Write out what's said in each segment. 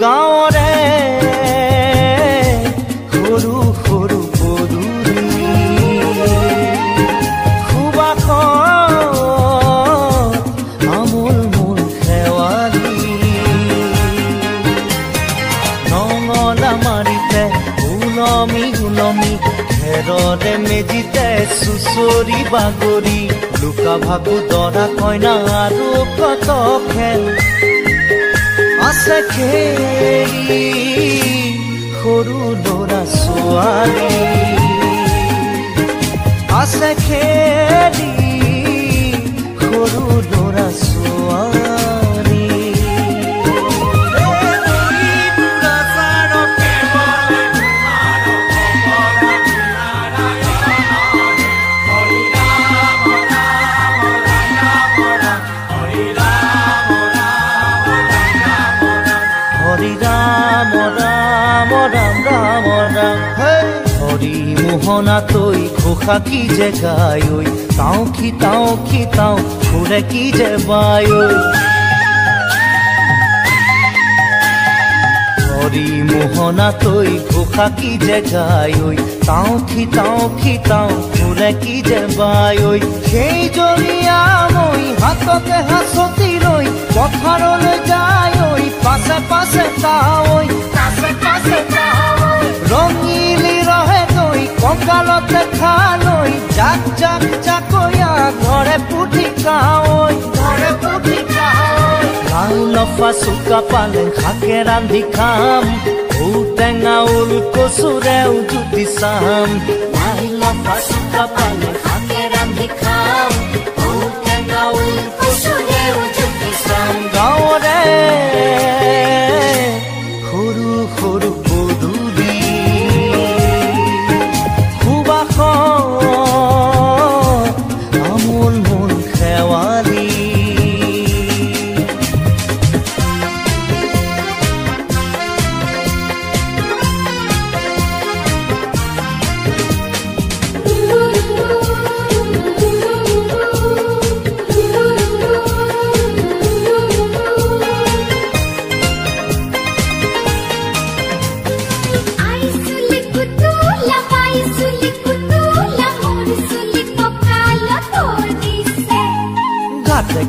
গাঁৱৰে সৰু সৰু পদূলি সুবাসত আমোল মোল শেৱালি নঙলা মাৰিতে উলমি উলমি খেৰৰে মেজিতে চুচৰি বাগৰি লুকা ভাগু দৰা কইনা আৰু কত খেল আছে খেলি সৰু ল'ৰা ছোৱালী আছে খেলি সৰু ল'ৰা ছোৱালী মোহনা তৈ ঘোষা কি যে গায় তাও কি তাও ঘুরে কি যে বায় হরি মোহনা তৈ ঘোষা কি যে গায় তাও কি ঘুরে কি যে বায় সেই জৰিয়া মই হাততে হাসতি ৰৈ পথাৰলৈ যায় পাছে পাছে তাই ৰঙিলি ৰহে কঁকালতে খালৈ জাক জাক জাকৈয়া ঘৰে পুঠি খাই লাও লফা চুকা পালেং শাকে ৰান্ধি খাম ঔটেঙা ওল কচুৰেও জুতি চাম লাও লফা চুকা পালেং শাকে ৰান্ধি খাম ঔটেঙা ওল কচুৰেও জুতি চাম গাঁৱৰে সৰু সৰু পদূলি আমোল মোল শেৱালি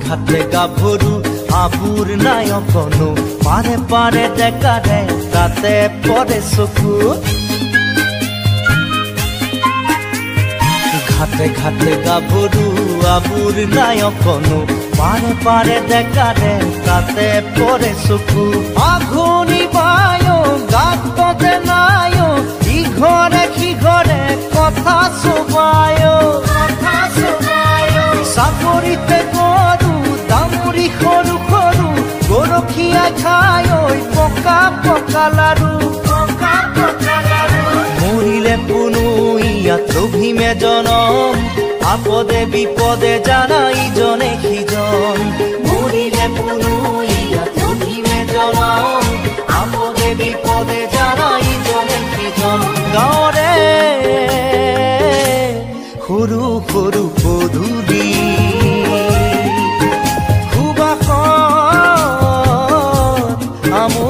ঘাটে গাভৰু আবুৰ নাই অকনো পাৰে পাৰে ডেকাৰে তাতে পৰে চকু ঘাটে ঘাটে গাভৰু আবুৰ নাই অকনো পাৰে পাৰে ডেকাৰে তাতে পৰে চকু আঘোনি বায় গাততে নাই ইঘৰে সিঘৰে কথা চবায় চাকৰিতে দামুৰি সৰু সৰু গৰখীয়া খাই পকা পকা লাৰু মৰিলে কোনো ইয়াত লভিমে জনম আপদে বিপদে জানা ইজনে সিজন মৰিলে কোনো ইয়াত লভিমে জনম আপদে বিপদে জানা ইজনে সিজন গাঁৱৰে সৰু সৰু পদূলি সুবাসত আমোল